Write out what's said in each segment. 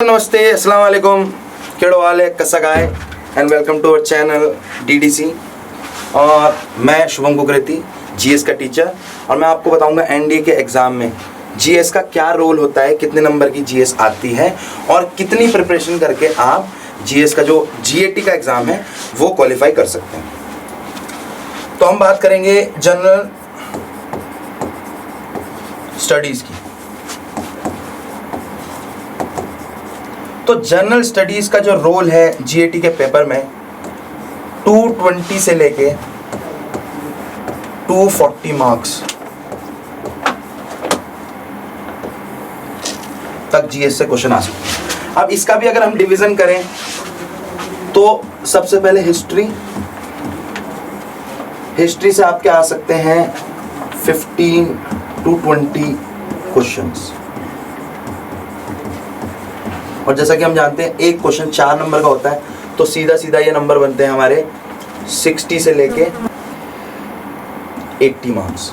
नमस्ते, अस्सलाम वालेकुम, केड़ो हाल है, कैसा guys and welcome to our channel DDC. और मैं शुभम कुकरेती, जीएस का टीचर, और मैं आपको बताऊंगा एनडीए के एग्ज़ाम में जीएस का क्या रोल होता है, कितने नंबर की जीएस आती है और कितनी प्रिपरेशन करके आप जीएस का जो जीएटी का एग्ज़ाम है वो क्वालिफाई कर सकते हैं। तो हम बात करेंगे जनरल स्टडीज़ की। तो जनरल स्टडीज़ का जो रोल है जीएटी के पेपर में 220 से लेके 240 मार्क्स तक जीएस से क्वेश्चन आ सकते हैं। अब इसका भी अगर हम डिवीजन करें तो सबसे पहले हिस्ट्री से आपके आ सकते हैं 15 to 20 क्वेश्चंस। और जैसा कि हम जानते हैं एक क्वेश्चन 4 नंबर का होता है, तो सीधा सीधा ये नंबर बनते हैं हमारे 60 से लेके 80 मार्क्स।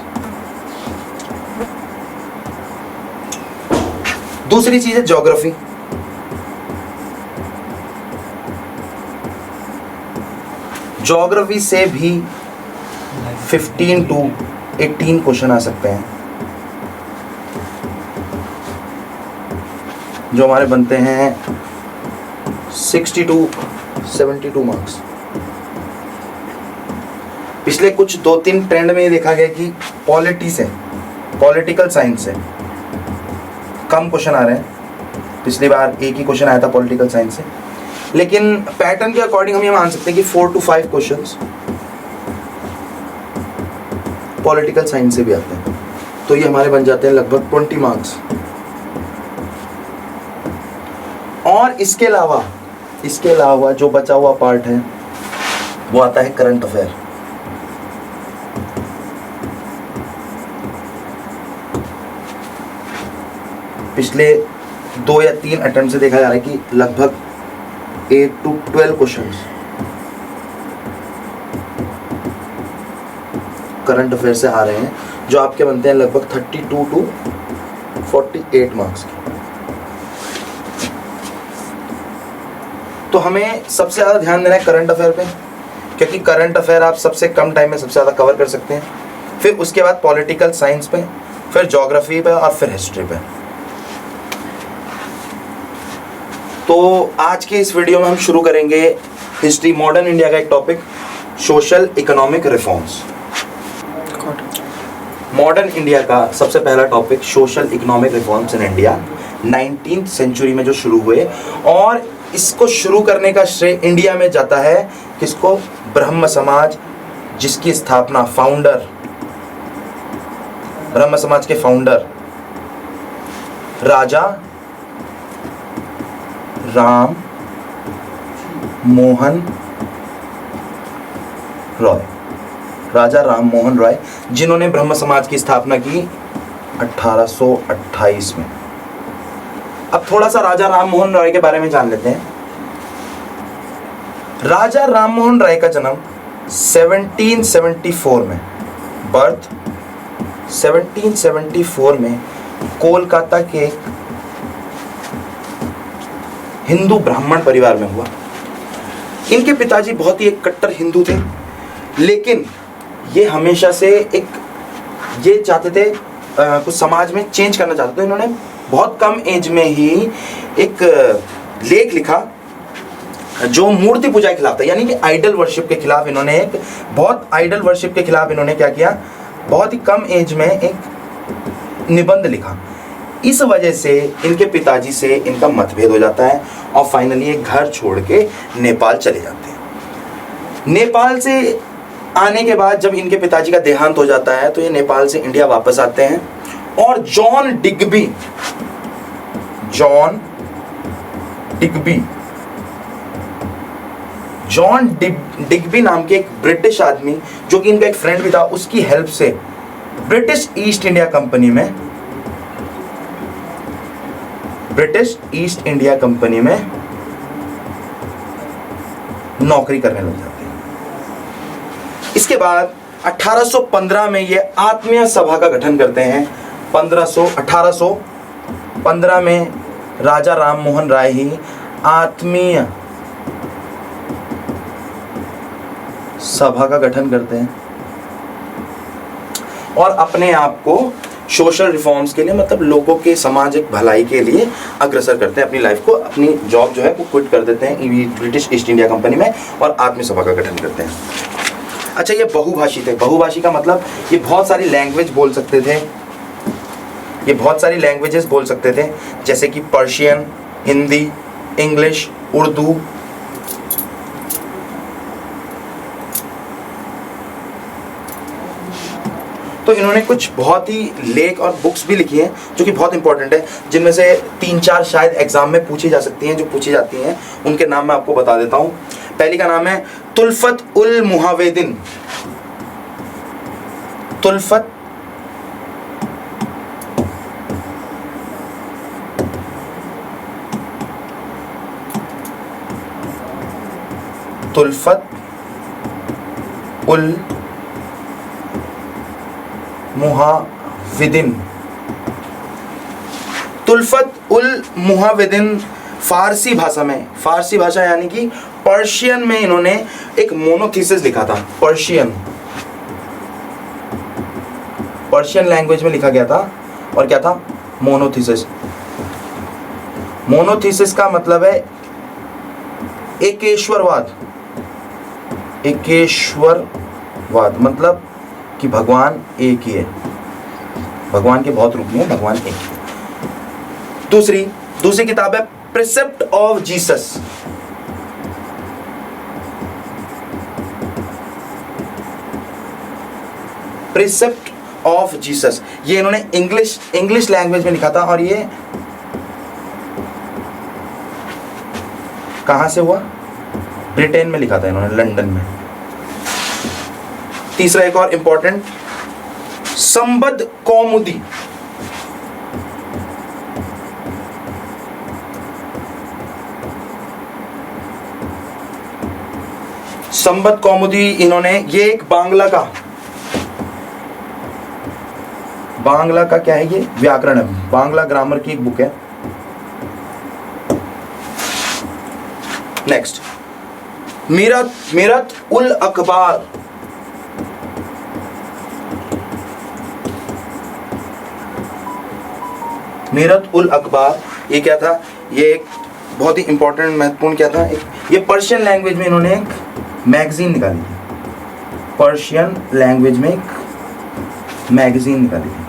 दूसरी चीज है ज्योग्राफी। ज्योग्राफी से भी 15 to 18 क्वेश्चन आ सकते हैं, जो हमारे बनते हैं 60 to 72 मार्क्स। पिछले कुछ 2-3 ट्रेंड में ये देखा गया कि पॉलिटिकल साइंस से कम क्वेश्चन आ रहे हैं। पिछली बार एक ही क्वेश्चन आया था पॉलिटिकल साइंस से, लेकिन पैटर्न के अकॉर्डिंग हम ये मान सकते हैं कि 4 to 5 क्वेश्चंस पॉलिटिकल साइंस से भी आते हैं, तो ये हमारे बन जाते हैं लगभग 20 मार्क्स। और इसके अलावा जो बचा हुआ पार्ट है वो आता है करंट अफेयर। पिछले 2 या 3 अटेम्प्ट से देखा जा रहा है कि लगभग 8 to 12 क्वेश्चंस करंट अफेयर से आ रहे हैं, जो आपके बनते हैं लगभग 32 to 48 मार्क्स के। तो हमें सबसे ज़्यादा ध्यान देना है करंट अफेयर पे, क्योंकि करंट अफेयर आप सबसे कम टाइम में सबसे ज़्यादा कवर कर सकते हैं। फिर उसके बाद पॉलिटिकल साइंस पे, फिर ज्योग्राफी पे और फिर हिस्ट्री पे। तो आज के इस वीडियो में हम शुरू करेंगे हिस्ट्री, मॉडर्न इंडिया का एक topic, social economic reforms. Modern India का सबसे पहला topic social economic reforms in India 19th century में जो शुरू हुए, और इसको शुरू करने का श्रेय इंडिया में जाता है किसको? ब्रह्म समाज, जिसकी स्थापना ब्रह्म समाज के फाउंडर राजा राम मोहन रॉय, जिन्होंने ब्रह्म समाज की स्थापना की 1828 में। अब थोड़ा सा राजा राम मोहन रॉय के बारे में जान लेते हैं। राजा राम मोहन रॉय का जन्म 1774 में, बर्थ 1774 में कोलकाता के एक हिंदू ब्राह्मण परिवार में हुआ। इनके पिताजी बहुत ही एक कट्टर हिंदू थे, लेकिन ये हमेशा से ये चाहते थे कुछ समाज में चेंज करना चाहते थे। इन्होंने बहुत कम एज में ही एक लेख लिखा जो मूर्ति पूजा के खिलाफ था, यानी कि आइडल वर्शिप के खिलाफ। इन्होंने क्या किया, बहुत ही कम एज में एक निबंध लिखा। इस वजह से इनके पिताजी से इनका मतभेद हो जाता है और फाइनली ये घर छोड़ के नेपाल चले जाते हैं। नेपाल से आने के बाद जब इनके पिताजी का देहांत हो जाता है, तो ये नेपाल से इंडिया वापस आते हैं, और जॉन डिग्बी नाम के एक ब्रिटिश आदमी, जो कि इनका एक फ्रेंड भी था, उसकी हेल्प से ब्रिटिश ईस्ट इंडिया कंपनी में नौकरी करने लग जाते हैं। इसके बाद 1815 में ये आत्मीय सभा का गठन करते हैं। 1815 में राजा राम मोहन राय ही आत्मीय सभा का गठन करते हैं और अपने आप को सोशल रिफॉर्म्स के लिए, मतलब लोगों के सामाजिक भलाई के लिए अग्रसर करते हैं। अपनी लाइफ को, अपनी जॉब जो है वो क्विट कर देते हैं ब्रिटिश ईस्ट इंडिया कंपनी में और आत्मीय सभा का गठन करते हैं। अच्छा, ये बहुभाषी थे। बहुभाषी का मतलब ये बहुत सारी लैंग्वेज बोल सकते थे, ये बहुत सारी लैंग्वेजेस बोल सकते थे, जैसे कि पर्शियन, हिंदी, इंग्लिश, उर्दू। तो इन्होंने कुछ बहुत ही लेख और बुक्स भी लिखी हैं जो कि बहुत इंपॉर्टेंट है, जिनमें से 3-4 शायद एग्जाम में पूछी जा सकती हैं, जो पूछी जाती हैं उनके नाम मैं आपको बता देता हूं। पहली का नाम है तुल्फत उल मुहावेदिन। तुल्फत तुल्फत उल मुहाविदिन। तुल्फत उल मुहाविदिन फारसी भाषा में, फारसी भाषा यानी कि पर्शियन में इन्होंने एक मोनोथीसिस लिखा था। पर्शियन लैंग्वेज में लिखा गया था और क्या था? मोनोथीसिस। मोनोथीसिस का मतलब है एकेश्वरवाद। एकेश्वरवाद मतलब कि भगवान एक ही है, भगवान के बहुत रूप नहीं है, भगवान एक ही। दूसरी किताब है precept of Jesus. Precept of Jesus, ये इन्होंने इंग्लिश लैंग्वेज में लिखा था और ये कहां से हुआ? ब्रिटेन में लिखा था इन्होंने, लंदन में। तीसरा एक और इंपॉर्टेंट, संबद्ध कौमुदी। संबद्ध कौमुदी इन्होंने, ये एक बांग्ला का क्या है? ये व्याकरण है, बांग्ला ग्रामर की एक बुक है। नेक्स्ट, मीरत उल अखबार। मीरत उल अखबार, ये क्या था? ये एक बहुत ही इंपॉर्टेंट, महत्वपूर्ण क्या था? ये पर्शियन लैंग्वेज में इन्होंने एक मैगजीन निकाली थी। पर्शियन लैंग्वेज में एक मैगजीन निकाली थी।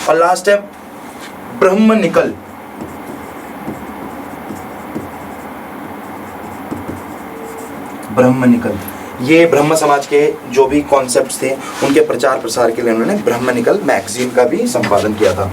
और लास्ट है ब्रह्मनिकल। ब्रह्मनिकल, ये ब्रह्म समाज के जो भी कॉन्सेप्ट्स थे उनके प्रचार प्रसार के लिए उन्होंने ब्रह्मनिकल मैगजीन का भी संपादन किया था।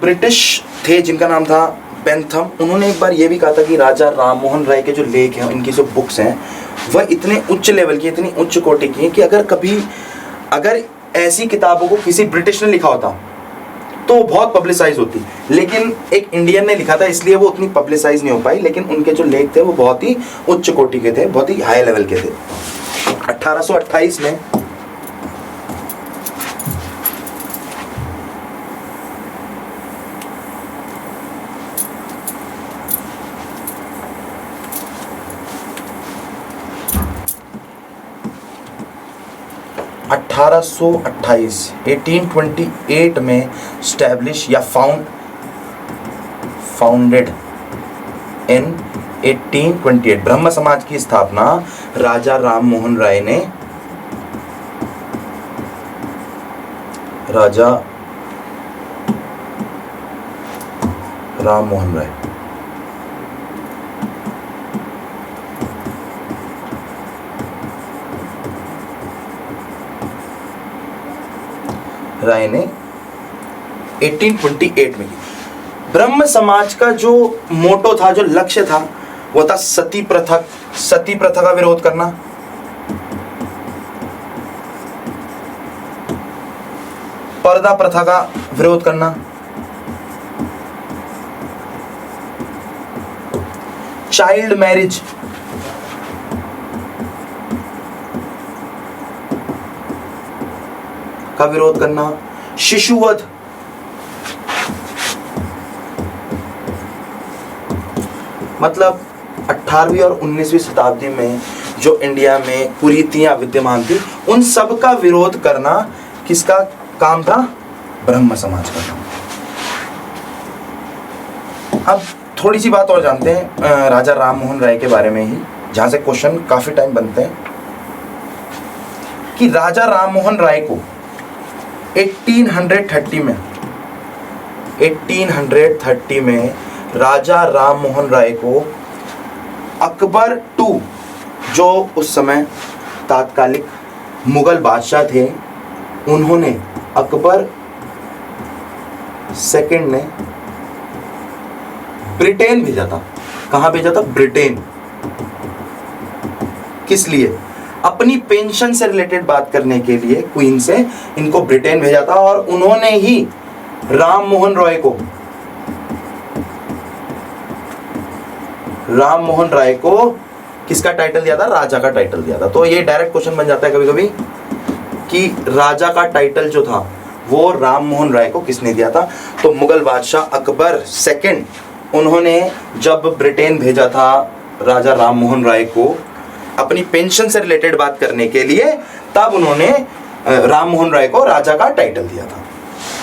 ब्रिटिश थे जिनका नाम था बेंथम। उन्होंने एक बार ये भी कहा था कि राजा राम मोहन राय के जो लेख हैं, इनकी जो बुक्स हैं, वह इतने उच्च लेवल की, इतनी उच्च कोटि की हैं कि अगर ऐसी किताबों को किसी ब्रिटिश ने लिखा होता तो बहुत पब्लिसाइज होती, लेकिन एक इंडियन ने लिखा था इसलिए वो उतनी पब्लिसाइज नहीं हो पाई। लेकिन उनके जो लेख थे वो बहुत ही उच्च कोटि के थे, बहुत ही हाई लेवल के थे। 1828 में अठारह 1828 में स्टैब्लिश या फाउंडेड इन 1828 ब्रह्म समाज की स्थापना राजा राम मोहन राय ने, राजा राम मोहन राय ने 1828 में की। ब्रह्म समाज का जो मोटो था, जो लक्ष्य था, वो था सती प्रथा का विरोध करना, पर्दा प्रथा का विरोध करना, चाइल्ड मैरिज, का विरोध करना, शिशुवध, मतलब 18वीं और 19वीं शताब्दी में जो इंडिया में कुरीतियां विद्यमान थी उन सब का विरोध करना किसका काम था? ब्रह्म समाज का काम। अब थोड़ी सी बात और जानते हैं राजा राम मोहन राय के बारे में ही, जहां से क्वेश्चन काफी टाइम बनते हैं कि राजा राम मोहन राय को 1830 में राजा राम मोहन राय को अकबर II, जो उस समय तात्कालिक मुगल बादशाह थे, उन्होंने अकबर II ने ब्रिटेन भेजा था। कहां भेजा था? ब्रिटेन। किस लिए? अपनी पेंशन से रिलेटेड बात करने के लिए क्वीन से इनको ब्रिटेन भेजा था। और उन्होंने ही राम मोहन राय को किसका टाइटल दिया था? राजा का टाइटल दिया था। तो ये डायरेक्ट क्वेश्चन बन जाता है कभी कभी कि राजा का टाइटल जो था वो राम मोहन राय को किसने दिया था? तो मुगल बादशाह अकबर II, उन्होंने जब ब्रिटेन भेजा था राजा राम मोहन राय को अपनी पेंशन से रिलेटेड बात करने के लिए, तब उन्होंने राम मोहन राय को राजा का टाइटल दिया था।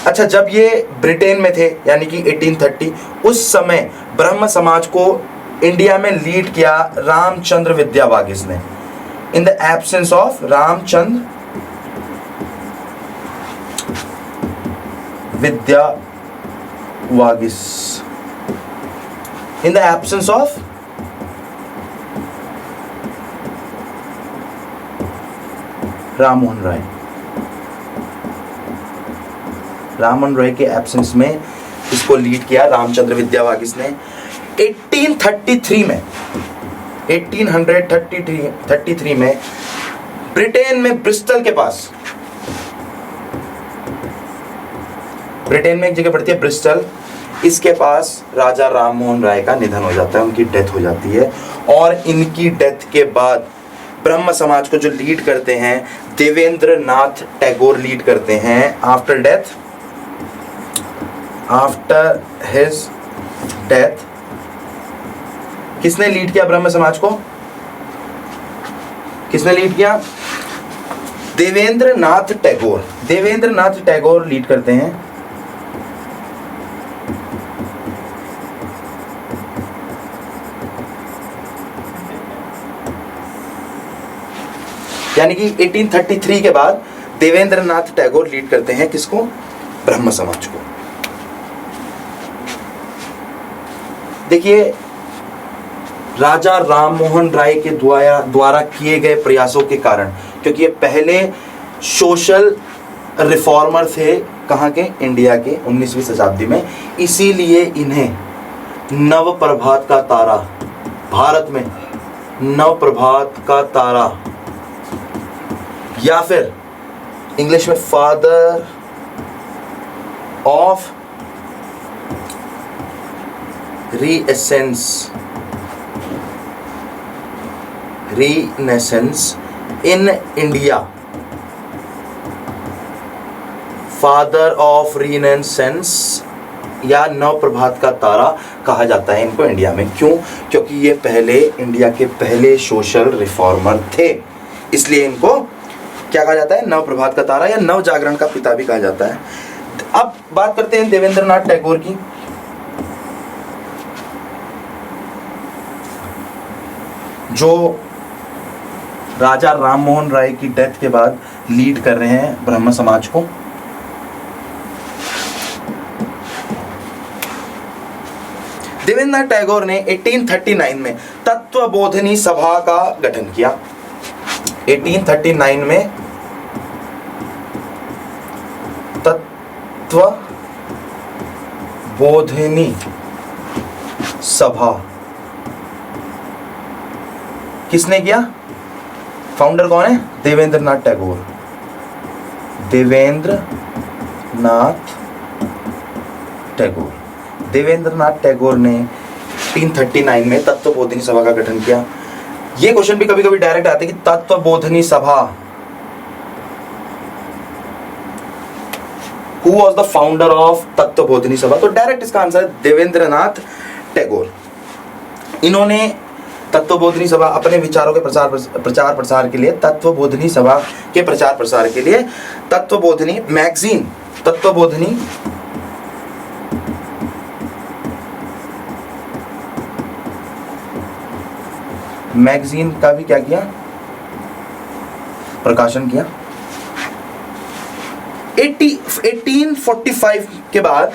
अच्छा, जब ये ब्रिटेन में थे यानी कि 1830, उस समय ब्रह्म समाज को इंडिया में लीड किया रामचंद्र विद्यावागिस ने। In the absence of Ramchandra Vidyavagish, in the absence of Ram Mohan Roy, Ram Mohan Roy के एब्सेंस में इसको लीड किया रामचंद्र विद्यावागिस ने। 1833 में ब्रिटेन में ब्रिस्टल के पास, ब्रिटेन में एक जगह पड़ती है ब्रिस्टल, इसके पास राजा राम मोहन राय का निधन हो जाता है, उनकी डेथ हो जाती है। और इनकी डेथ के बाद ब्रह्म समाज को जो लीड करते हैं देवेंद्र नाथ टैगोर लीड करते हैं। आफ्टर हिज डेथ किसने लीड किया ब्रह्म समाज को? किसने लीड किया? देवेंद्र नाथ टैगोर लीड करते हैं। यानी कि 1833 के बाद देवेंद्र नाथ टैगोर लीड करते हैं किसको? ब्रह्म समाज को। देखिए, राजा राम मोहन राय के द्वारा किए गए प्रयासों के कारण, क्योंकि ये पहले सोशल रिफॉर्मर थे, कहाँ के? इंडिया के 19वीं शताब्दी में, इसीलिए इन्हें नव प्रभात का तारा, भारत में नव प्रभात का तारा, या फिर इंग्लिश में father of renaissance in India, father of renaissance या नव प्रभात का तारा कहा जाता है इनको इंडिया में। क्यों? क्योंकि ये पहले इंडिया के पहले सोशल रिफॉर्मर थे, इसलिए इनको क्या कहा जाता है? नव प्रभात का तारा या नव जागरण का पिता भी कहा जाता है। अब बात करते हैं देवेंद्र नाथ टैगोर की। जो राजा राम मोहन राय की डेथ के बाद लीड कर रहे हैं ब्रह्म समाज को। देवेंद्र नाथ टैगोर ने 1839 में तत्वबोधिनी सभा का गठन किया। 1839 में तत्वबोधिनी सभा किसने किया? फाउंडर कौन है? देवेंद्र नाथ टैगोर। देवेंद्र नाथ टैगोर। देवेंद्र नाथ टैगोर ने 1839 में तत्वबोधिनी सभा का गठन किया। ये क्वेश्चन भी कभी कभी डायरेक्ट आते हैं कि तत्वबोधिनी सभा, who was the founder of Tattvabodhini सभा? तो डायरेक्ट इसका आंसर है देवेंद्र नाथ टैगोर। इन्होंने तत्वबोधिनी सभा अपने विचारों के प्रचार प्रसार के लिए, तत्वबोधिनी सभा के प्रचार प्रसार के लिए तत्वबोधिनी मैगजीन, तत्वबोधिनी मैगजीन का भी क्या किया? प्रकाशन किया। 1845 के बाद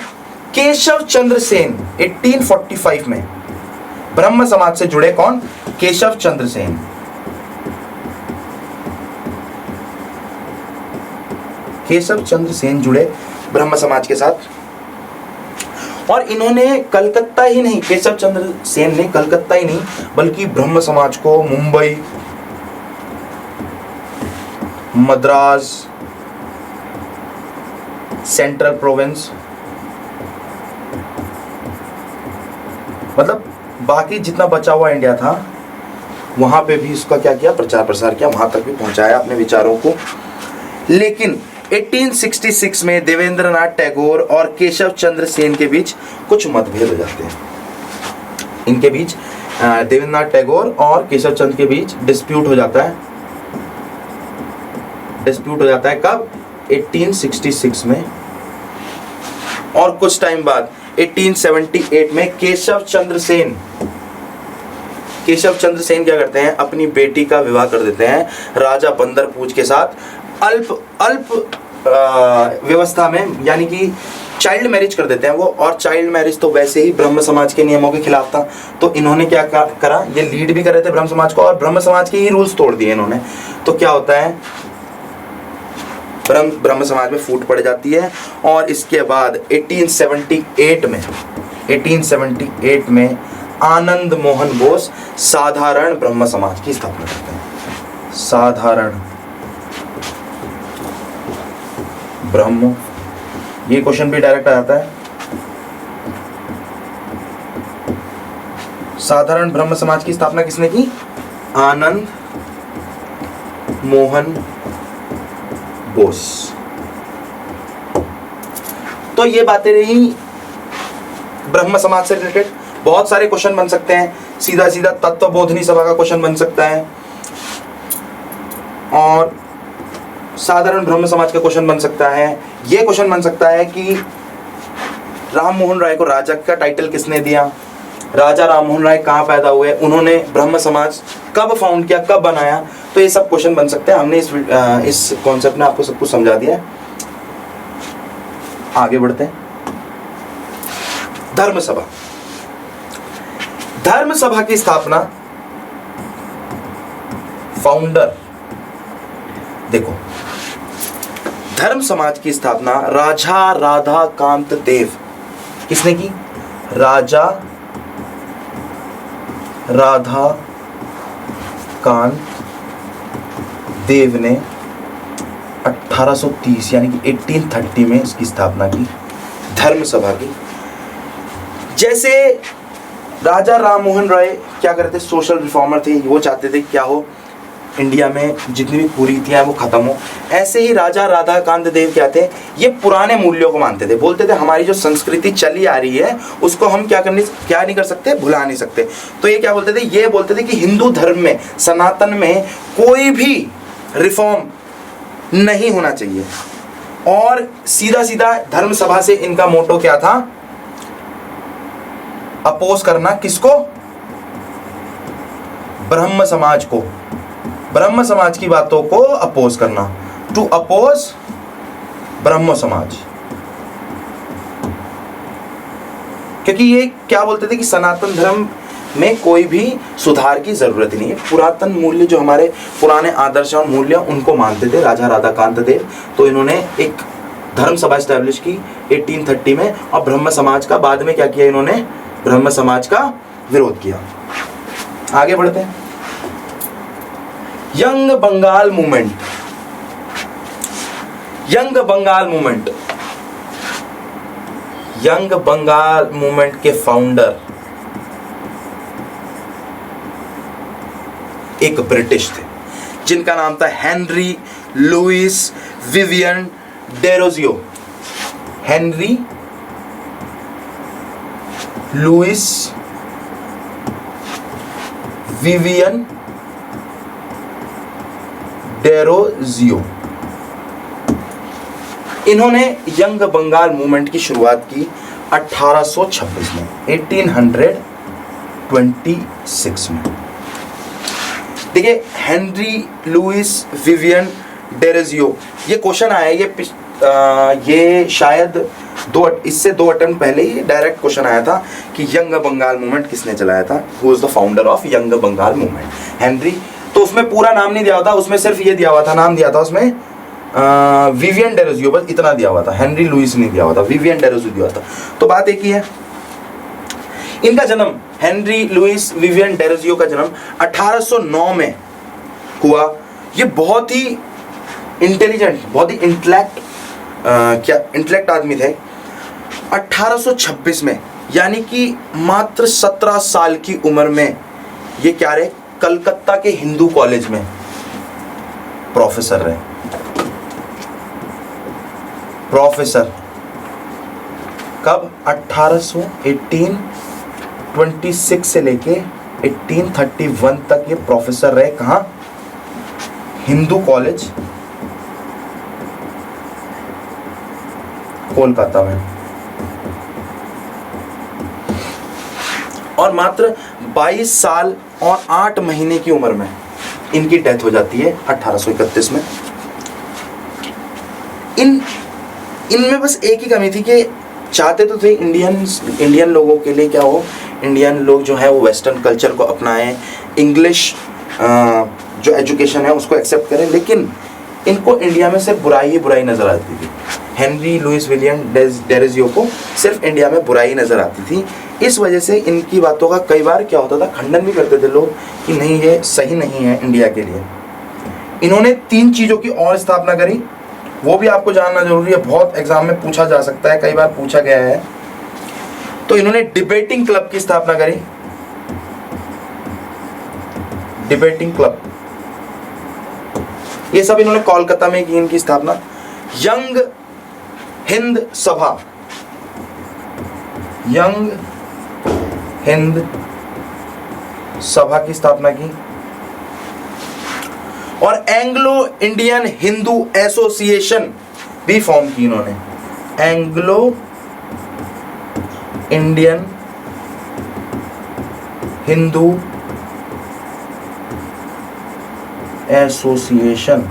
केशव चंद्र सेन, 1845 में ब्रह्म समाज से जुड़े कौन? केशव चंद्र सेन। केशव चंद्र सेन जुड़े ब्रह्म समाज के साथ, और इन्होंने कलकत्ता ही नहीं, केशव चंद्र सेन ने कलकत्ता ही नहीं बल्कि ब्रह्म समाज को मुंबई, मद्रास, सेंट्रल प्रोविंस, मतलब बाकी जितना बचा हुआ इंडिया था वहां पे भी इसका क्या किया? प्रचार प्रसार किया, वहां तक भी पहुंचाया अपने विचारों को। लेकिन 1866 में देवेंद्र नाथ टैगोर और केशव चंद्र सेन के बीच कुछ मतभेद हो जाते हैं। इनके बीच देवेंद्र नाथ टैगोर और केशव चंद्र के बीच डिस्प्यूट हो जाता है। डिस्प्यूट हो जाता है कब? 1866 में। और कुछ टाइम बाद 1878 में केशव चंद्र सेन क्या करते हैं? अपनी बेटी का विवाह कर देते हैं राजा बंदरपूज के साथ, अल्प व्यवस्था में, यानी कि चाइल्ड मैरिज कर देते हैं वो। और चाइल्ड मैरिज तो वैसे ही ब्रह्म समाज के नियमों के खिलाफ था, तो इन्होंने क्या करा? ये लीड भी कर रहे थे ब्रह्म समाज को और ब्रह्म समाज के ही रूल्स तोड़ दिए इन्होंने। तो क्या होता है? ब्रह्म समाज में फूट पड़ जाती है। और इसके बाद 1878 में आनंद मोहन बोस साधारण ब्रह्म समाज की स्थापना करते हैं। साधारण ब्रह्म, ये क्वेश्चन भी डायरेक्ट आ जाता है। साधारण ब्रह्म समाज की स्थापना किसने की? आनंद मोहन बोस। तो ये बातें रही ब्रह्म समाज से रिलेटेड। बहुत सारे क्वेश्चन बन सकते हैं, सीधा सीधा तत्वबोधिनी सभा का क्वेश्चन बन सकता है, और साधारण ब्रह्म समाज का क्वेश्चन बन सकता है। ये क्वेश्चन बन सकता है कि राम मोहन राय को राजा का टाइटल किसने दिया? राजा राम मोहन राय कहाँ पैदा हुए? उन्होंने ब्रह्म समाज कब फाउंड किया, कब बनाया? तो ये सब क्वेश्चन बन सकते हैं। हमने इस कॉन्सेप्ट में आपको सब कुछ समझा दिया है। आगे बढ़ते हैं। धर्म सभा। धर्म सभा की स्थापना, फाउंडर देखो, धर्म समाज की स्थापना राजा राधा कांत देव किसने की? राजा राधा कांत देव ने 1830 यानी कि 1830 में इसकी स्थापना की, धर्म सभा की। जैसे राजा राम मोहन राय क्या करते थे? सोशल रिफॉर्मर थे, वो चाहते थे क्या हो, इंडिया में जितनी भी कुरीतियां वो खत्म हो। ऐसे ही राजा राधा कांत देव क्या थे? ये पुराने मूल्यों को मानते थे। बोलते थे हमारी जो संस्कृति चली आ रही है उसको हम क्या नहीं कर सकते, भुला नहीं सकते। तो ये क्या बोलते थे? ये बोलते थे कि हिंदू धर्म में, सनातन में कोई भी रिफॉर्म नहीं होना चाहिए। और सीधा सीधा धर्म सभा से इनका मोटो क्या था? अपोज करना किसको? ब्रह्म समाज को, ब्रह्म समाज की बातों को अपोज करना, टू अपोज ब्रह्म समाज। क्योंकि ये क्या बोलते थे कि सनातन धर्म में कोई भी सुधार की जरूरत नहीं है। पुरातन मूल्य, जो हमारे पुराने आदर्श और मूल्य, उनको मानते थे राजा राधा कांत देव। तो इन्होंने एक धर्म सभा स्टैब्लिश की 1830 में, और ब्रह्म समाज का बाद में क्या किया इन्होंने? ब्रह्म समाज का विरोध किया। आगे बढ़ते हैं। Young Bengal movement. Young Bengal movement young Bengal movement के फाउंडर एक ब्रिटिश थे जिनका नाम था Henry Louis Vivian Derozio. Henry Louis Vivian Derozio. इन्होंने यंग बंगाल मूवमेंट की शुरुआत की 1826 में, 1826 में। देखिए, हेनरी लुइस विवियन डेरोजियो, ये क्वेश्चन आया, ये शायद इससे 2 अटेम्प्ट पहले ही डायरेक्ट क्वेश्चन आया था कि यंग बंगाल मूवमेंट किसने चलाया था, who is the founder of young Bengal movement. Henry, तो उसमें पूरा नाम नहीं दिया हुआ था, उसमें सिर्फ ये दिया हुआ था, नाम दिया था उसमें विवियन डेरोजियो, बस इतना दिया हुआ था, हेनरी लुइस नहीं दिया हुआ था, विवियन डेरोजियो दिया हुआ था। तो बात एक ही है। इनका जन्म, हेनरी लुइस विवियन डेरोजियो का जन्म 1809 में हुआ। ये बहुत ही इंटेलिजेंट, बहुत ही इंटेलेक्ट आदमी थे। 1826 में, यानी कि मात्र 17 साल की उम्र में ये क्या रहे, कलकत्ता के हिंदू कॉलेज में प्रोफेसर रहे। प्रोफेसर कब, 1826 से लेके 1831 तक ये प्रोफेसर रहे। कहां, हिंदू कॉलेज कोलकाता में। और मात्र 22 साल और 8 महीने की उम्र में इनकी डेथ हो जाती है 1831 में। इनमें बस एक ही कमी थी कि चाहते तो थे इंडियन लोगों के लिए क्या हो, इंडियन लोग जो है वो वेस्टर्न कल्चर को अपनाएं, इंग्लिश जो एजुकेशन है उसको एक्सेप्ट करें, लेकिन इनको इंडिया में सिर्फ बुराई ही बुराई नजर आती थी। हेनरी लुइस विलियम डेरोजियो को सिर्फ इंडिया में बुराई नजर आती थी। इस वजह से इनकी बातों का कई बार क्या होता था, खंडन भी करते थे लोग कि नहीं, ये सही नहीं है इंडिया के लिए। इन्होंने 3 चीज़ों की और स्थापना करी, वो भी आपको जानना जरूरी है, बहुत एग्जाम में पूछा जा सकता है, कई बार पूछा गया है। तो इन्होंने डिबेटिंग क्लब की स्थापना करी। डिबेटिंग क्लब, ये सब इन्होंने कोलकाता में की इनकी स्थापना। यंग हिंद सभा, यंग हिंद सभा की स्थापना की। और एंग्लो इंडियन हिंदू एसोसिएशन भी फॉर्म की इन्होंने। एंग्लो इंडियन हिंदू एसोसिएशन,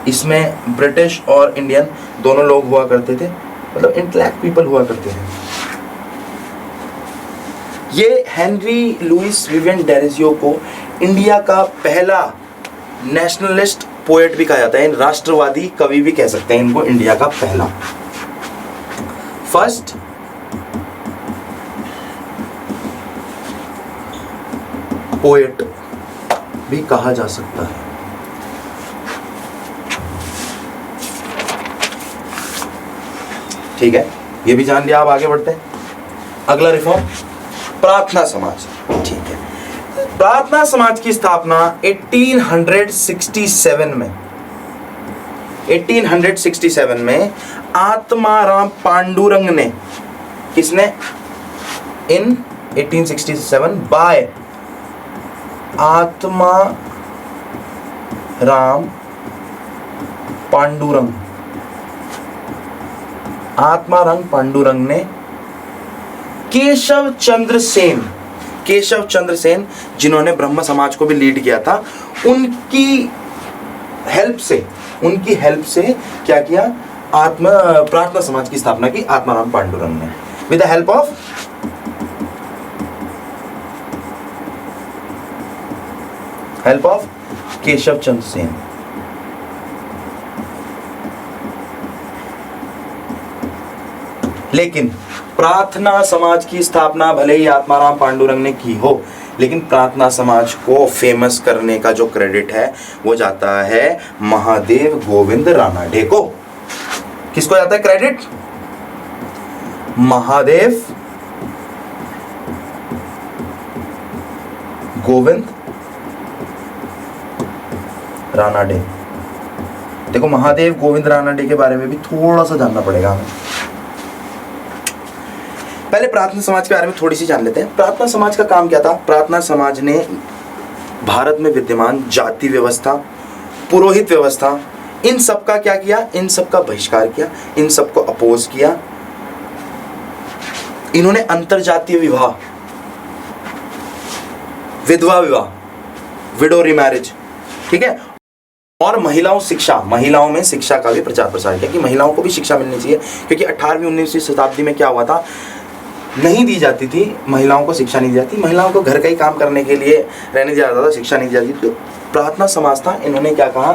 इसमें ब्रिटिश और इंडियन दोनों लोग हुआ करते थे, मतलब इंटेलेक्ट पीपल हुआ करते थे। ये हेनरी लुइस विवियन डेरोजियो को इंडिया का पहला नेशनलिस्ट पोएट भी कहा जाता है, राष्ट्रवादी कवि भी कह सकते हैं इनको, इंडिया का पहला फर्स्ट पोएट भी कहा जा सकता है। ठीक है, ये भी जान लिया। आप आगे बढ़ते हैं। अगला रिफॉर्म, प्रार्थना समाज। ठीक है, प्रार्थना समाज की स्थापना 1867 में 1867 में आत्माराम पांडुरंग ने, किसने, इन 1867 बाय आत्माराम पांडुरंग, आत्माराम पांडुरंग ने केशव चंद्र सेन, जिन्होंने ब्रह्म समाज को भी लीड किया था, उनकी हेल्प से क्या किया, प्रार्थना समाज की स्थापना की आत्माराम पांडुरंग ने, with the help of Keshab Chandra Sen. लेकिन प्रार्थना समाज की स्थापना भले ही आत्माराम पांडुरंग ने की हो, लेकिन प्रार्थना समाज को फेमस करने का जो क्रेडिट है वो जाता है महादेव गोविंद रानाडे को। किसको जाता है क्रेडिट? महादेव गोविंद रानाडे। देखो महादेव गोविंद रानाडे के बारे में भी थोड़ा सा जानना पड़ेगा हमें। पहले प्रार्थना समाज के बारे में थोड़ी सी जान लेते हैं। प्रार्थना समाज का काम क्या था? प्रार्थना समाज ने भारत में विद्यमान जाति व्यवस्था, पुरोहित व्यवस्था, इन सब का क्या किया? इन सब का बहिष्कार किया, इन सब को अपोज किया। इन्होंने अंतरजातीय विवाह, विधवा विवाह, विडो रिमैरिज, ठीक है, और महिलाओं में शिक्षा का भी प्रचार प्रसार किया कि महिलाओं को भी शिक्षा मिलनी चाहिए, क्योंकि 18वीं 19वीं शताब्दी में क्या हुआ था, नहीं दी जाती थी महिलाओं को, शिक्षा नहीं दी जाती, महिलाओं को घर का ही काम करने के लिए रहने दिया जाता था, शिक्षा नहीं दी जाती। तो प्रार्थना समाज था, इन्होंने क्या कहा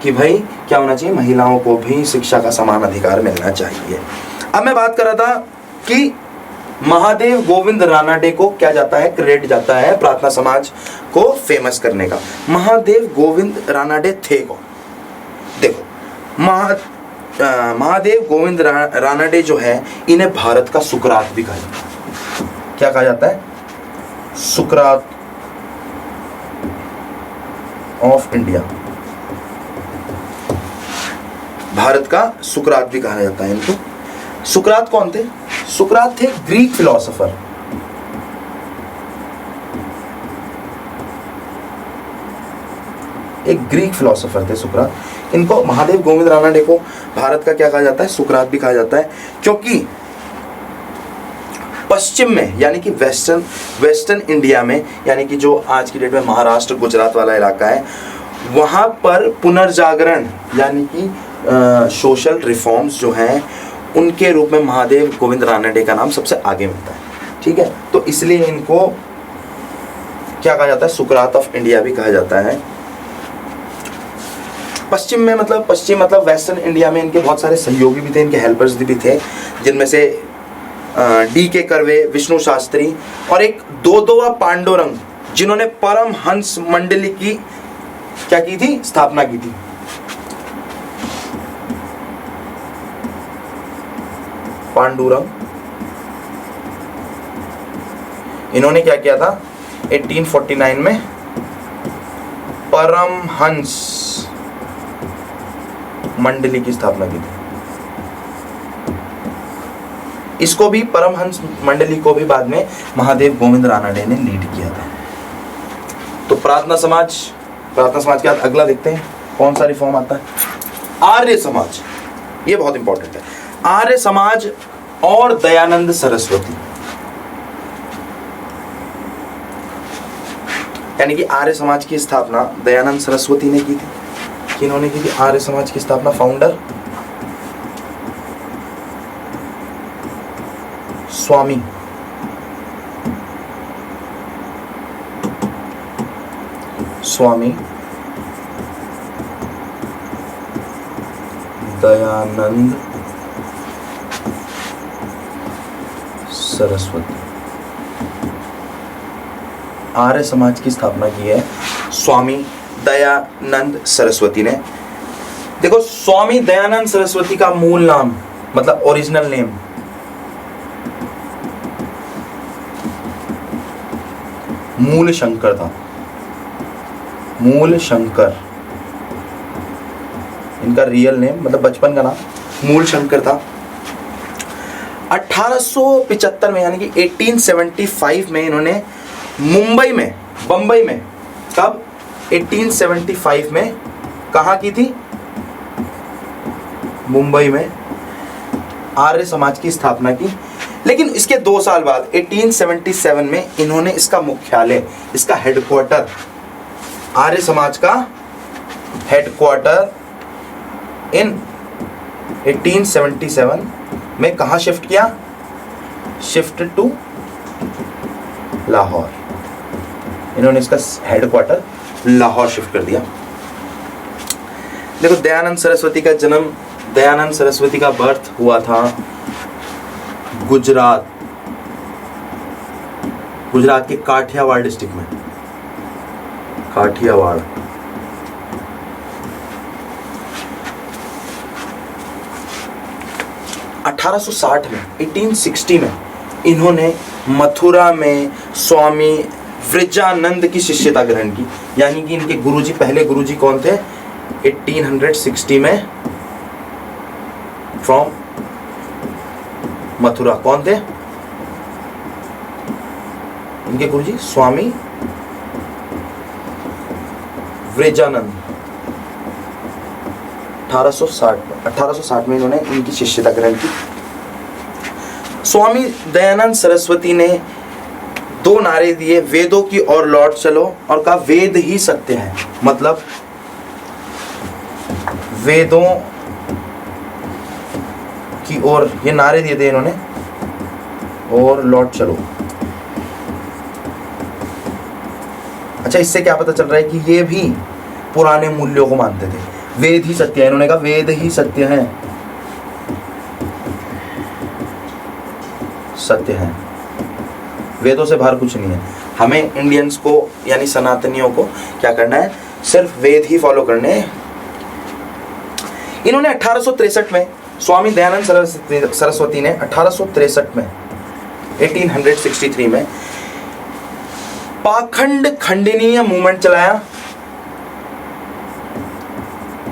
कि भाई क्या होना चाहिए, महिलाओं को भी शिक्षा का समान अधिकार मिलना चाहिए। अब मैं बात कर रहा था कि महादेव गोविंद रानाडे को क्या जाता है, क्रेडिट जाता है प्रार्थना समाज को फेमस करने का। महादेव गोविंद रानाडे थे कौन? देखो, महादेव गोविंद रानाडे जो है, इन्हें भारत का सुकरात भी कहा जाता है। क्या कहा जाता है? सुकरात ऑफ इंडिया, भारत का सुकरात भी कहा जाता है इनको। सुकरात कौन थे? सुकरात थे ग्रीक फिलोसोफर। एक ग्रीक फिलोसोफर थे सुकरात। इनको, महादेव गोविंद रानाडे को भारत का क्या कहा जाता है? सुकरात भी कहा जाता है, क्योंकि पश्चिम में यानी कि वेस्टर्न इंडिया में, यानी कि जो आज की डेट में महाराष्ट्र गुजरात वाला इलाका है, वहां पर पुनर्जागरण यानी कि सोशल रिफॉर्म्स जो हैं, उनके रूप में महादेव गोविंद रानाडे का नाम सबसे आगे मिलता है, ठीक है। तो इसलिए इनको क्या कहा जाता है? सुकरात ऑफ इंडिया भी कहा जाता है। पश्चिम मतलब वेस्टर्न इंडिया में इनके बहुत सारे सहयोगी भी थे, इनके हेल्पर्स भी थे, जिनमें से D.K. कर्वे, विष्णु शास्त्री और एक दोदोवा पांडुरंग, जिन्होंने परमहंस मंडली की क्या की थी? स्थापना की थी। पांडुरंग, इन्होंने क्या किया था? 1849 में परमहंस मंडली की स्थापना की थी। इसको भी, परमहंस मंडली को भी बाद में महादेव गोविंद रानाडे ने लीड किया था। तो प्रार्थना समाज के बाद अगला देखते हैं कौन सा रिफॉर्म आता है? आर्य समाज। ये बहुत इंपॉर्टेंट है। आर्य समाज और दयानंद सरस्वती, यानी कि आर्य समाज की स्थापना दयानंद सरस्वती ने की थी। किन्होंने की थी आर्य समाज की स्थापना? फाउंडर स्वामी दयानंद सरस्वती। आर्य समाज की स्थापना की है स्वामी दयानंद सरस्वती ने। देखो, स्वामी दयानंद सरस्वती का मूल नाम, मतलब ओरिजिनल नेम, मूल शंकर था। मूल शंकर इनका रियल नेम, मतलब बचपन का नाम मूल शंकर था। 1875 में यानी कि 1875 में इन्होंने बंबई में कब? 1875 में कहाँ की थी? मुंबई में आर्य समाज की स्थापना की। लेकिन इसके 2 साल बाद 1877 में इन्होंने इसका मुख्यालय, इसका हेडक्वार्टर, आर्य समाज का हेडक्वार्टर इन 1877 में कहाँ शिफ्ट किया? Shift to Lahore. इन्होंने इसका हेडक्वार्टर लाहौर शिफ्ट कर दिया। देखो, दयानंद सरस्वती का बर्थ हुआ था गुजरात के काठियावाड़ डिस्ट्रिक्ट में। काठियावाड़, 1860 में 1860 में इन्होंने मथुरा में स्वामी वृजानंद की शिष्यता ग्रहण की। यानी कि इनके गुरुजी, पहले गुरुजी कौन थे? 1860 में फ्रॉम मथुरा कौन थे? इनके गुरुजी स्वामी वृजानंद। 1860 में इन्होंने इनकी शिष्यता ग्रहण की। स्वामी दयानंद सरस्वती ने 2 नारे दिए, वेदों की ओर लौट चलो, और कहा वेद ही सत्य है। मतलब वेदों की ओर, ये नारे दिए थे इन्होंने, और लौट चलो। अच्छा, इससे क्या पता चल रहा है कि ये भी पुराने मूल्यों को मानते थे। वेद ही सत्य है, इन्होंने कहा वेद ही सत्य है, सत्य है, वेदों से बाहर कुछ नहीं है। हमें इंडियंस को यानी सनातनियों को क्या करना है? सिर्फ वेद ही फॉलो करने हैं। इन्होंने 1863 में, स्वामी दयानंद सरस्वती ने 1863 में 1863 में पाखंड खंडनीय मूवमेंट चलाया।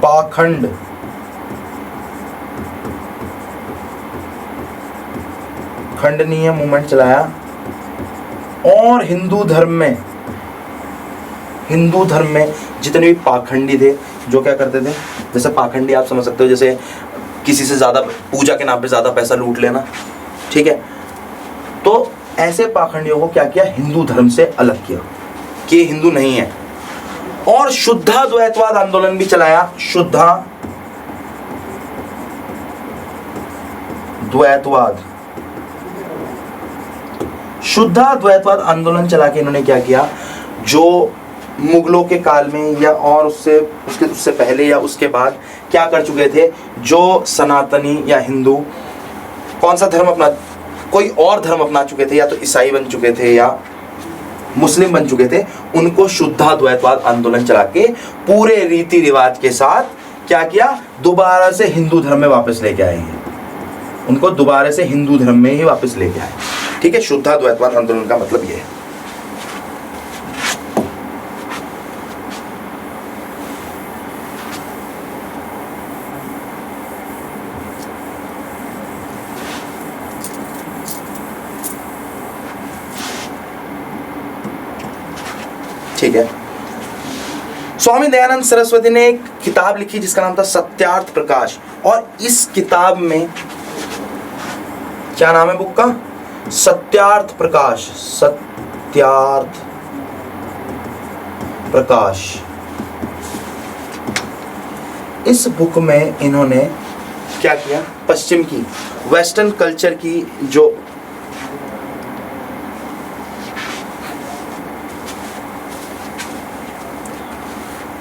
पाखंड खंडनीय मूवमेंट चलाया, और हिंदू धर्म में जितने भी पाखंडी थे, जो क्या करते थे, जैसे पाखंडी आप समझ सकते हो, जैसे किसी से ज्यादा पूजा के नाम पे ज्यादा पैसा लूट लेना, ठीक है। तो ऐसे पाखंडियों को क्या किया? हिंदू धर्म से अलग किया कि ये हिंदू नहीं है। और शुद्धाद्वैतवाद आंदोलन भी चलाया। शुद्धाद्वैतवाद आंदोलन चला के इन्होंने क्या किया? जो मुगलों के काल में या और उससे पहले या उसके बाद क्या कर चुके थे, जो सनातनी या हिंदू कौन सा धर्म अपना, कोई और धर्म अपना चुके थे, या तो ईसाई बन चुके थे या मुस्लिम बन चुके थे, उनको शुद्धाद्वैतवाद आंदोलन चला के पूरे रीति रिवाज के साथ क्या किया? दोबारा से हिंदू धर्म में वापस लेके आए हैं। उनको दोबारा से हिंदू धर्म में ही वापस लेके आए, ठीक है। शुद्धाद्वैतवाद आंदोलन का मतलब ये है। ठीक है। स्वामी दयानंद सरस्वती ने एक किताब लिखी जिसका नाम था सत्यार्थ प्रकाश, और इस किताब में क्या नाम है बुक का? सत्यार्थ प्रकाश। सत्यार्थ प्रकाश। इस बुक में इन्होंने क्या किया? पश्चिम की, वेस्टर्न कल्चर की जो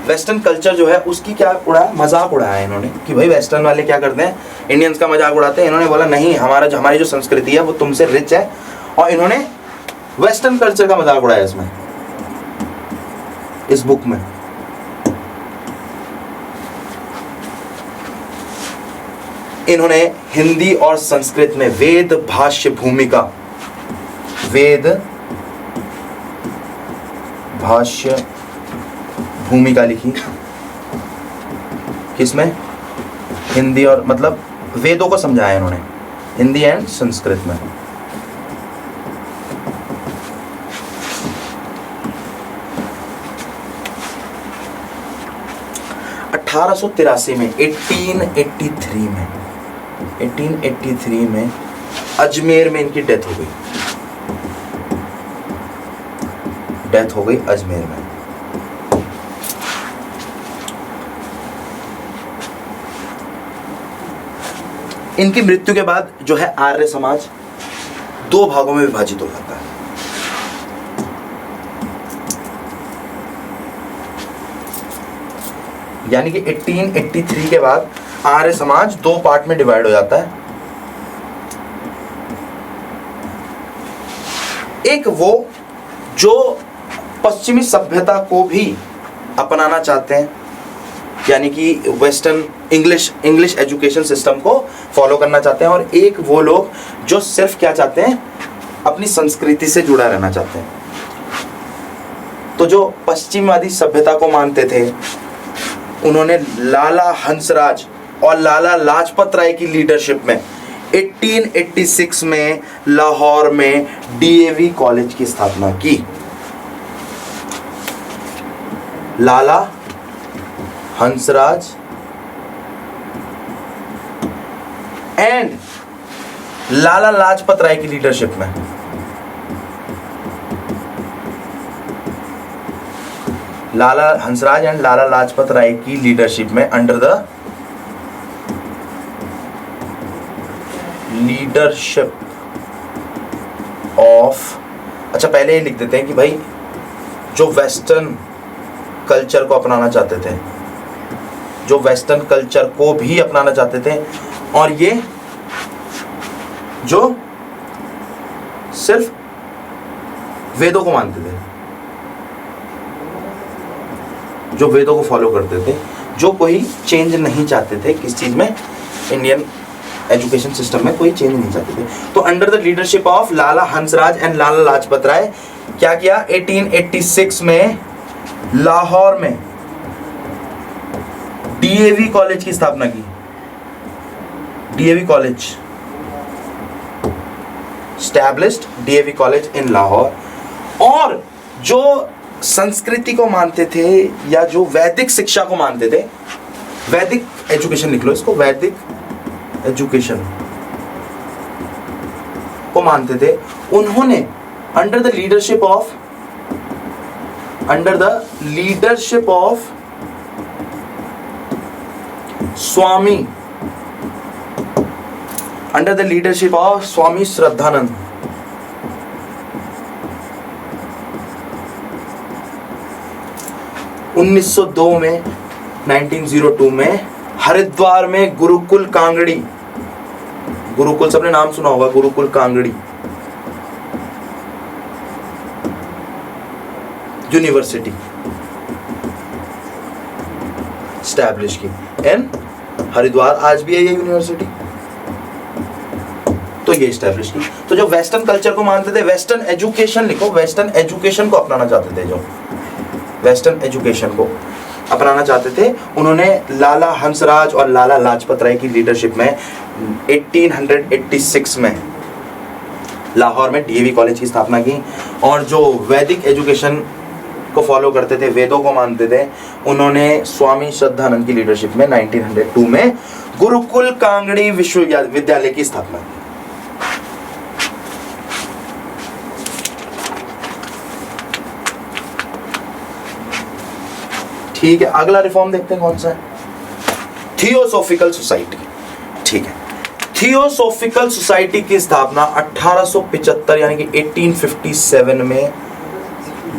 वेस्टर्न कल्चर जो है उसकी क्या उड़ाया? मजाक उड़ाया इन्होंने कि भाई वेस्टर्न वाले क्या करते हैं, इंडियंस का मजाक उड़ाते हैं। इन्होंने बोला नहीं, हमारी जो संस्कृति है वो तुमसे रिच है, और इन्होंने वेस्टर्न कल्चर का मजाक उड़ाया इसमें, इस बुक में। इन्होंने हिंदी और संस्कृत में वेद भाष्य भूमिका, वेद भाष्य भूमिका लिखी। किसमें? हिंदी और, मतलब वेदों को समझाया इन्होंने हिंदी एंड संस्कृत में। में 1883 में अजमेर में इनकी डेथ हो गई अजमेर में। इनकी मृत्यु के बाद जो है आर्य समाज 2 भागों में विभाजित हो जाता है। यानी कि 1883 के बाद आर्य समाज 2 पार्ट में डिवाइड हो जाता है। एक वो जो पश्चिमी सभ्यता को भी अपनाना चाहते हैं, यानी कि वेस्टर्न इंग्लिश एजुकेशन सिस्टम को फॉलो करना चाहते हैं, और एक वो लोग जो सिर्फ क्या चाहते हैं, अपनी संस्कृति से जुड़ा रहना चाहते हैं। तो जो पश्चिमवादी सभ्यता को मानते थे, उन्होंने लाला हंसराज और लाला लाजपत राय की लीडरशिप में 1886 में लाहौर में डीएवी कॉलेज की स्थापना की। लाला हंसराज एंड लाला लाजपत राय की लीडरशिप में लाला हंसराज एंड लाला लाजपत राय की लीडरशिप में अंडर द लीडरशिप ऑफ, अच्छा पहले ही लिख देते हैं कि भाई जो वेस्टर्न कल्चर को अपनाना चाहते थे, जो वेस्टर्न कल्चर को भी अपनाना चाहते थे, और ये जो सिर्फ वेदों को मानते थे, जो वेदों को फॉलो करते थे, जो कोई चेंज नहीं चाहते थे किस चीज में, इंडियन एजुकेशन सिस्टम में कोई चेंज नहीं चाहते थे। तो under the leadership of Lala Hansraj and Lala Lajpat Rai क्या किया, 1886 में लाहौर में डीएवी कॉलेज की स्थापना की। DAV college established DAV college in Lahore. और जो संस्कृति को मानते थे या जो वैदिक शिक्षा को मानते थे, वैदिक एजुकेशन लिख लो इसको, वैदिक एजुकेशन को मानते थे, उन्होंने under the leadership of Swami Shraddhanand, में 1902 में हरिद्वार में गुरुकुल कांगड़ी, गुरुकुल सबने नाम सुना होगा, गुरुकुल कांगड़ी यूनिवर्सिटी स्टैब्लिश की इन हरिद्वार। आज भी है ये यूनिवर्सिटी, तो ये स्टैब्लिश की। तो जो वेस्टर्न कल्चर को मानते थे, वेस्टर्न एजुकेशन लिखो, वेस्टर्न एजुकेशन को अपनाना चाहते थे, जो वेस्टर्न एजुकेशन को अपनाना चाहते थे, उन्होंने लाला हंसराज और लाला लाजपत राय की लीडरशिप में 1886 में लाहौर में डीएवी कॉलेज की स्थापना की। और जो वैदिक एजुकेशन को फॉलो करते थे, वेदों को मानते थे, उन्होंने स्वामी श्रद्धानंद की लीडरशिप में 1902 में गुरुकुल कांगड़ी विश्वविद्यालय की स्थापना की। ठीक है, अगला रिफॉर्म देखते हैं कौन सा है, थियोसॉफिकल सोसाइटी। ठीक है, थियोसॉफिकल सोसाइटी की स्थापना 1875 यानी कि 1857 में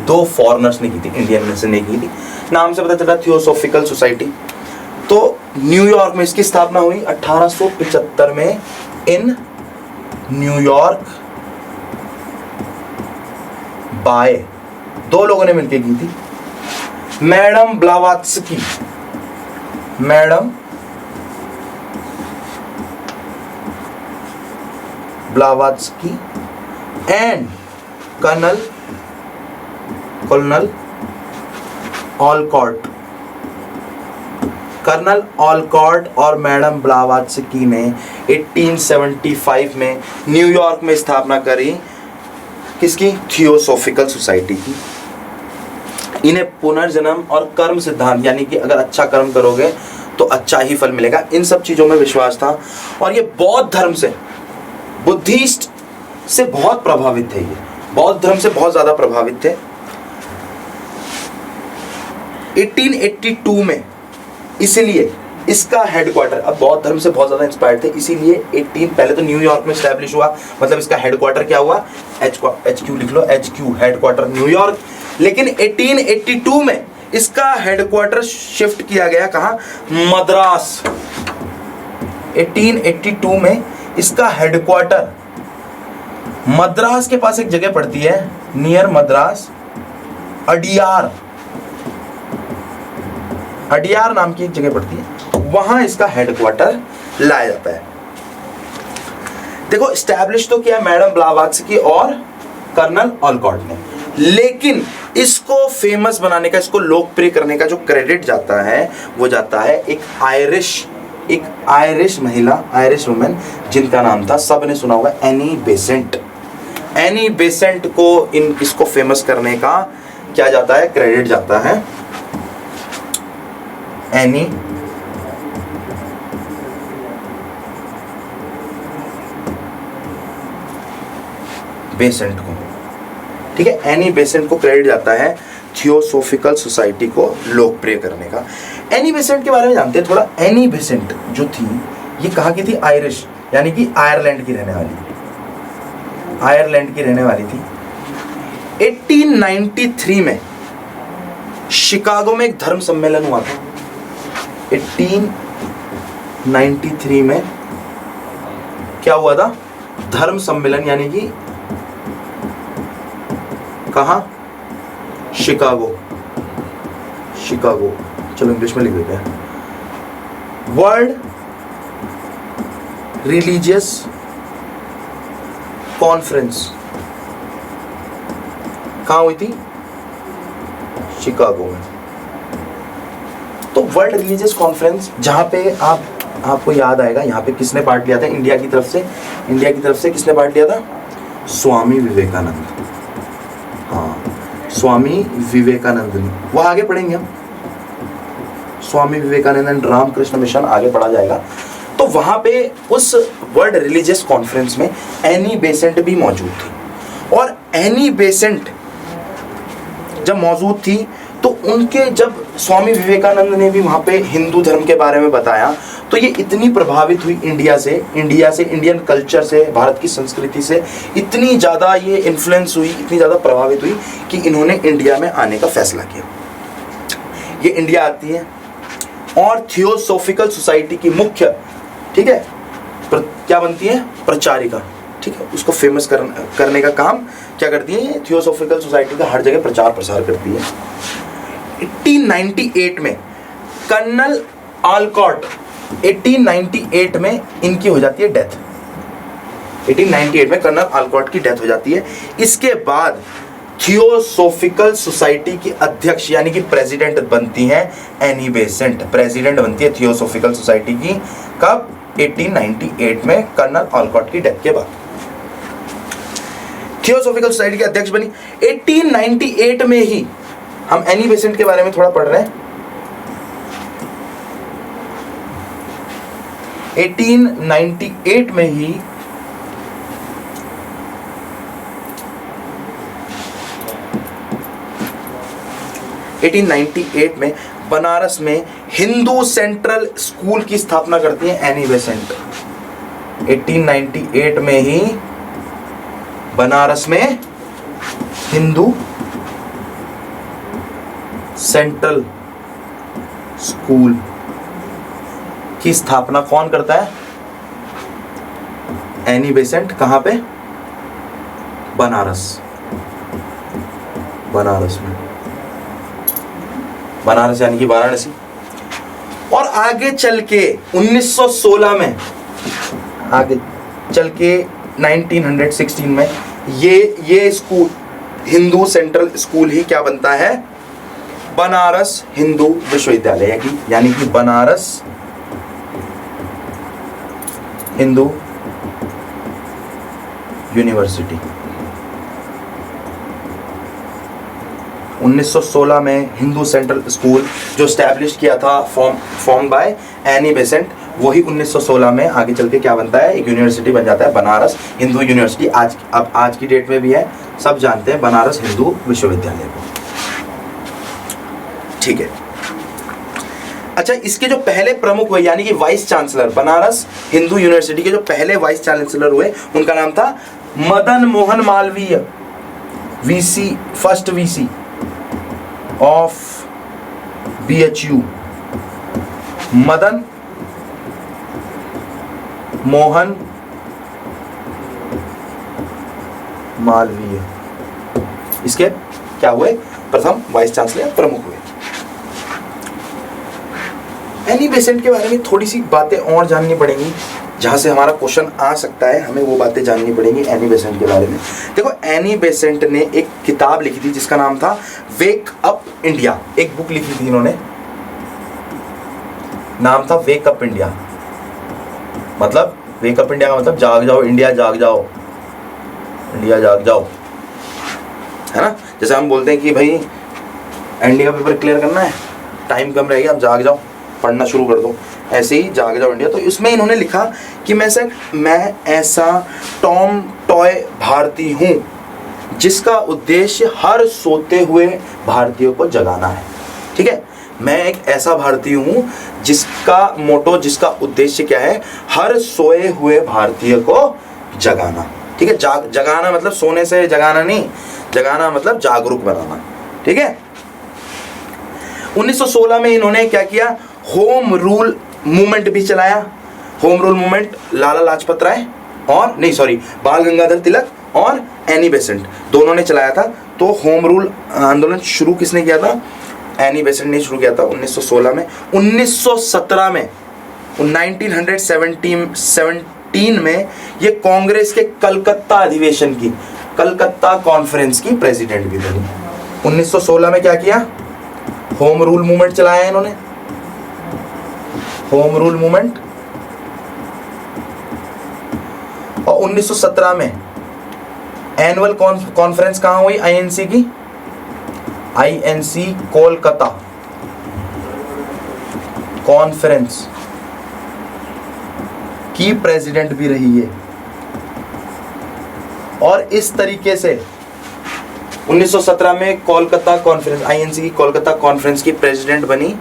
दो फॉरेनर्स ने की थी, इंडियन में से नहीं की थी। नाम से पता चला थियोसॉफिकल सोसाइटी। तो न्यूयॉर्क में इसकी स्थापना हुई 1875 में इन न्यूयॉर्क बाय दो लोगों ने मिलकर की थी, madam Blavatsky, madam Blavatsky and colonel Olcott. Colonel Olcott और मैडम ब्लावात्स्की ने 1875 में न्यूयॉर्क में स्थापना करी, किसकी, थियोसॉफिकल सोसाइटी की। इन्हें पुनर्जन्म और कर्म सिद्धांत, यानी कि अगर अच्छा कर्म करोगे तो अच्छा ही फल मिलेगा, इन सब चीजों में विश्वास था। और ये बौद्ध धर्म से, बुद्धिस्ट से बहुत प्रभावित थे, ये बौद्ध धर्म से बहुत ज्यादा प्रभावित थे। 1882 में इसलिए इसका हेडक्वार्टर, अब बौद्ध धर्म से बहुत ज्यादा इंस्पायर्ड थे, इसीलिए 18 पहले तो न्यूयॉर्क में स्टैब्लिश हुआ, मतलब इसका हेडक्वार्टर क्या हुआ, HQ लिख लो, HQ हेडक्वार्टर न्यूयॉर्क। लेकिन 1882 में इसका हेडक्वार्टर शिफ्ट किया गया कहाँ, मद्रास। 1882 में इसका हेडक्वार्टर मद्रास के पास एक जगह पड़ती है, नियर मद्रास, अडियार, अडियार नाम की एक जगह पड़ती है, वहां इसका हेडक्वार्टर लाया जाता है। देखो स्टैब्लिश तो किया मैडम ब्लावात्स्की और कर्नल ऑलकॉट ने, लेकिन इसको फेमस बनाने का, इसको लोकप्रिय करने का जो क्रेडिट जाता है वो जाता है एक आयरिश महिला, आयरिश वुमेन, जिनका नाम था, सबने सुना होगा, एनी बेसेंट। एनी बेसेंट को इसको फेमस करने का क्या जाता है, क्रेडिट जाता है एनी बेसेंट को। ठीक है, एनी बेसेंट को क्रेडिट जाता है थियोसोफिकल सोसाइटी को लोकप्रिय करने का। एनी बेसेंट के बारे में जानते हैं थोड़ा। एनी बेसेंट जो थी ये कहाँ की थी, आयरिश यानी कि आयरलैंड की रहने वाली थी, आयरलैंड की रहने वाली थी। 1893 में शिकागो में एक धर्म सम्मेलन हुआ था। 1893 में क्या हुआ था, धर्म सम्मेलन, यानी कि कहाँ, शिकागो, शिकागो, चलो इंग्लिश में लिख देते हैं, वर्ल्ड रिलीजियस कॉन्फ्रेंस। कहाँ हुई थी, शिकागो में। तो वर्ल्ड रिलीजियस कॉन्फ्रेंस, जहां पे आपको याद आएगा, यहाँ पे किसने पार्ट लिया था इंडिया की तरफ से, इंडिया की तरफ से किसने पार्ट लिया था, स्वामी विवेकानंद। हाँ, स्वामी विवेकानंद ने, वो आगे पढ़ेंगे हम, स्वामी विवेकानंद एंड रामकृष्ण मिशन आगे पढ़ा जाएगा। तो वहां पे उस वर्ल्ड रिलीजियस कॉन्फ्रेंस में एनी बेसेंट भी मौजूद थी, और एनी बेसेंट जब मौजूद थी तो उनके, जब स्वामी विवेकानंद ने भी वहाँ पे हिंदू धर्म के बारे में बताया, तो ये इतनी प्रभावित हुई इंडिया से, इंडियन कल्चर से, भारत की संस्कृति से इतनी ज़्यादा ये इन्फ्लुएंस हुई, इतनी ज़्यादा प्रभावित हुई कि इन्होंने इंडिया में आने का फैसला किया। ये इंडिया आती है और थियोसोफिकल सोसाइटी की मुख्य, ठीक है, क्या बनती है, प्रचारिका। ठीक है, उसको फेमस करने का काम क्या करती है, थियोसोफिकल सोसाइटी का हर जगह प्रचार प्रसार करती है। 1898 में कर्नल ऑलकॉट, 1898 में इनकी हो जाती है डेथ। 1898 में कर्नल ऑलकॉट की डेथ हो जाती है। इसके बाद थियोसोफिकल सोसाइटी की अध्यक्ष यानी कि प्रेसिडेंट बनती हैं एनी बेसेंट। प्रेसिडेंट बनती है थियोसोफिकल सोसाइटी की, कब, 1898 में कर्नल ऑलकॉट की डेथ के बाद थियोसोफिकल सोसाइटी के अध्यक्ष बनी। 1898 में ही हम एनी बेसेंट के बारे में थोड़ा पढ़ रहे हैं। 1898 में ही में बनारस में हिंदू सेंट्रल स्कूल की स्थापना करती है एनी बेसेंट। 1898 में ही बनारस में हिंदू सेंट्रल स्कूल की स्थापना कौन करता है, एनी बेसेंट। कहां पे, बनारस, बनारस में, बनारस यानी कि वाराणसी। और आगे चल के 1916 में, आगे चल के 1916 में ये स्कूल, हिंदू सेंट्रल स्कूल ही क्या बनता है, बनारस हिंदू विश्वविद्यालय, यानी कि बनारस हिंदू यूनिवर्सिटी। 1916 में हिंदू सेंट्रल स्कूल जो स्टैब्लिश किया था, फॉर्म बाय एनी बेसेंट, वही 1916 में आगे चल के क्या बनता है, एक यूनिवर्सिटी बन जाता है, बनारस हिंदू यूनिवर्सिटी। आज की डेट में भी है, सब जानते हैं बनारस हिंदू विश्वविद्यालय को। ठीक है, अच्छा, इसके जो पहले प्रमुख हुए यानी कि vice chancellor, Banaras Hindu university के जो पहले वाइस चांसलर हुए, उनका नाम था Madan Mohan Malviya, VC, first VC of BHU, Madan Mohan Malviya, इसके क्या हुए, प्रथम वाइस चांसलर, प्रमुख हुए। एनी बेसेंट के बारे में थोड़ी सी बातें और जाननी पड़ेंगी, जहाँ से हमारा क्वेश्चन आ सकता है, हमें वो बातें जाननी पड़ेंगी एनी बेसेंट के बारे में। देखो, एनी बेसेंट ने एक किताब लिखी थी जिसका नाम था वेक अप इंडिया। एक बुक लिखी थी इन्होंने, नाम था वेक अप इंडिया। मतलब वेक अप इंडिया का मतलब जाग जाओ इंडिया, जाग जाओ इंडिया, जाग जाओ, है ना। जैसे हम बोलते हैं कि भाई एनडीए का पेपर क्लियर करना है, टाइम कम रहेगा, आप जाग जाओ, पढ़ना शुरू कर दो, ऐसे ही जाग जाओ इंडिया। तो इसमें इन्होंने लिखा कि मैं ऐसा टॉम टॉय भारतीय हूँ जिसका उद्देश्य हर सोते हुए भारतीयों को जगाना है। ठीक है, मैं एक ऐसा भारतीय हूँ जिसका मोटो, जिसका उद्देश्य क्या है, हर सोए हुए भारतीय को जगाना। ठीक है, जगाना मतलब सोने से जगाना नहीं, जगाना मतलब जागरूक बनाना। ठीक है, 1916 में इन्होंने क्या किया, होम रूल मूवमेंट भी चलाया। होम रूल मूवमेंट लाला लाजपत राय और बाल गंगाधर तिलक और एनी बेसेंट दोनों ने चलाया था। तो होम रूल आंदोलन शुरू किसने किया था? एनी बेसेंट ने शुरू किया था 1916 में। 1917 में 1917 में ये कांग्रेस के कलकत्ता अधिवेशन की, कलकत्ता कॉन्फ्रेंस की प्रेसिडेंट भी बनी। 1916 में क्या किया, होम रूल मूवमेंट चलाया इन्होंने, होम रूल मूवमेंट। और 1917 में एनुअल कॉन्फ्रेंस कहां हुई? आईएनसी की, आईएनसी कोलकाता कॉन्फ्रेंस की प्रेसिडेंट भी रही है। और इस तरीके से 1917 में कोलकाता कॉन्फ्रेंस, आईएनसी की कोलकाता कॉन्फ्रेंस की प्रेसिडेंट बनी।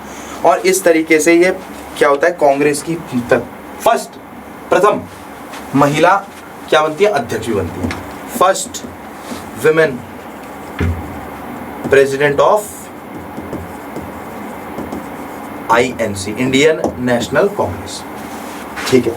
और इस तरीके से ये क्या होता है, कांग्रेस की प्रथम महिला क्या बनती है, अध्यक्ष भी बनती है। First women president of INC, Indian national Congress. ठीक है।